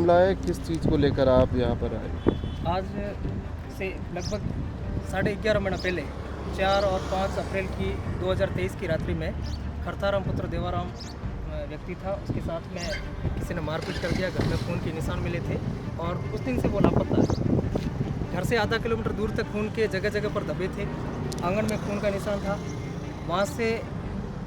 मामला है, किस चीज़ को लेकर आप यहाँ पर आए? आज से लगभग 11:30 महीना पहले 4 और 5 अप्रैल की 2023 की रात्रि में खरताराम पुत्र देवाराम व्यक्ति था, उसके साथ में किसी ने मारपीट कर दिया। घर में खून के निशान मिले थे और उस दिन से वो लापता है। घर से आधा किलोमीटर दूर तक खून के जगह जगह पर दबे थे, आंगन में खून का निशान था। वहाँ से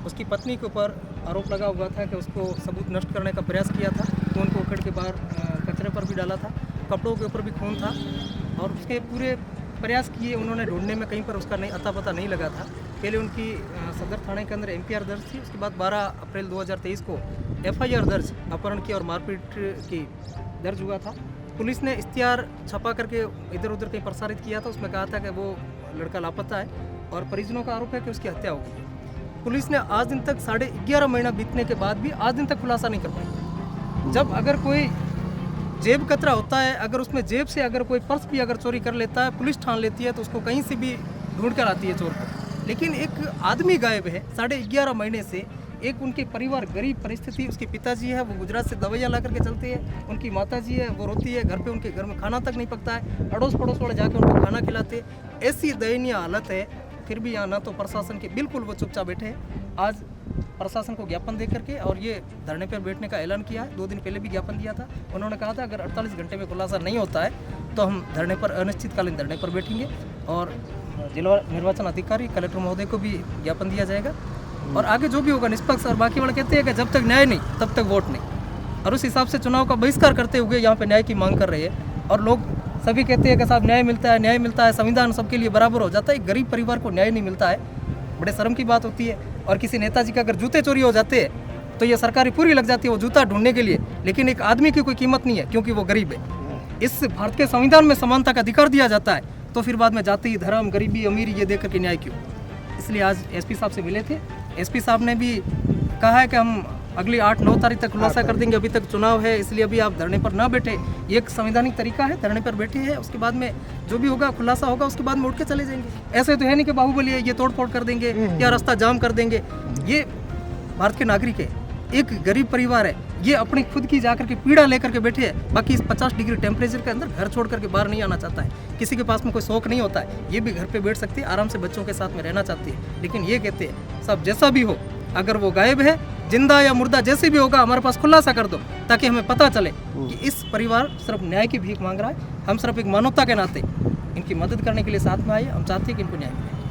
उसकी पत्नी के ऊपर आरोप लगा हुआ था कि उसको सबूत नष्ट करने का प्रयास किया था, खून को उखड़ के बाहर कचरे पर भी डाला था, कपड़ों के ऊपर भी खून था और उसके पूरे प्रयास किए उन्होंने ढूंढने में, कहीं पर उसका नहीं अता पता नहीं लगा था। पहले उनकी सदर थाने के अंदर एफआईआर दर्ज थी, उसके बाद 12 अप्रैल 2023 को एफआईआर दर्ज अपहरण की और मारपीट की दर्ज हुआ था। पुलिस ने इश्तिहार छपा करके इधर उधर कहीं प्रसारित किया था, उसमें कहा था कि वो लड़का लापता है और परिजनों का आरोप है कि उसकी हत्या हो गई। पुलिस ने आज दिन तक 11.5 महीना बीतने के बाद भी आज दिन तक खुलासा नहीं कर पाई। जब अगर कोई जेब कतरा होता है, अगर उसमें जेब से अगर कोई पर्स भी अगर चोरी कर लेता है, पुलिस ठान लेती है तो उसको कहीं से भी ढूंढ कर आती है चोर को। लेकिन एक आदमी गायब है 11.5 महीने से। एक उनके परिवार गरीब परिस्थिति, उसके पिताजी है वो गुजरात से दवाइयाँ ला करके चलते हैं, उनकी माताजी है वो रोती है, घर पे उनके घर में खाना तक नहीं पकता है, अड़ोस पड़ोस वाले जाके उनको खाना खिलाते। ऐसी दयनीय हालत है, फिर भी यहाँ ना तो प्रशासन के बिल्कुल वो चुपचाप बैठे हैं। आज प्रशासन को ज्ञापन दे करके और ये धरने पर बैठने का ऐलान किया है। 2 दिन पहले भी ज्ञापन दिया था, उन्होंने कहा था अगर 48 घंटे में खुलासा नहीं होता है तो हम धरने पर अनिश्चितकालीन धरने पर बैठेंगे और जिला निर्वाचन अधिकारी कलेक्टर महोदय को भी ज्ञापन दिया जाएगा और आगे जो भी होगा निष्पक्ष। और बाकी वाले कहते हैं कि जब तक न्याय नहीं तब तक वोट नहीं, और उस हिसाब से चुनाव का बहिष्कार करते हुए यहाँ पे न्याय की मांग कर रहे हैं। और लोग सभी कहते हैं कि साहब न्याय मिलता है, न्याय मिलता है, संविधान सबके लिए बराबर हो जाता है। एक गरीब परिवार को न्याय नहीं मिलता है, बड़े शर्म की बात होती है। और किसी नेताजी के अगर जूते चोरी हो जाते हैं तो ये सरकारी पूरी लग जाती है वो जूता ढूंढने के लिए, लेकिन एक आदमी की कोई कीमत नहीं है क्योंकि वो गरीब है। इस भारत के संविधान में समानता का अधिकार दिया जाता है, तो फिर बाद में जाति, धर्म, गरीबी, अमीरी ये देख करके न्याय क्यों? इसलिए आज एसपी साहब से मिले थे। एसपी साहब ने भी कहा है कि हम अगली 8-9 तारीख तक खुलासा कर देंगे, अभी तक चुनाव है इसलिए अभी आप धरने पर ना बैठे। ये एक संवैधानिक तरीका है, धरने पर बैठे हैं, उसके बाद में जो भी होगा खुलासा होगा उसके बाद में उठ के चले जाएंगे। ऐसे तो है नहीं कि बाहुबली है ये तोड़ फोड़ कर देंगे या रास्ता जाम कर देंगे। ये भारत के नागरिक है, एक गरीब परिवार है, ये अपनी खुद की जाकर के पीड़ा लेकर के बैठे हैं। बाकी इस 50 डिग्री टेम्परेचर के अंदर घर छोड़ करके बाहर नहीं आना चाहता है। किसी के पास में कोई शौक नहीं होता है, ये भी घर पे बैठ सकती है, आराम से बच्चों के साथ में रहना चाहती है। लेकिन ये कहते हैं सब जैसा भी हो, अगर वो गायब है, जिंदा या मुर्दा जैसे भी होगा, हमारे पास खुलासा कर दो ताकि हमें पता चले कि इस परिवार सिर्फ न्याय की भीख मांग रहा है। हम सिर्फ एक मानवता के नाते इनकी मदद करने के लिए साथ में आए, हम चाहते हैं कि इनको न्याय मिले।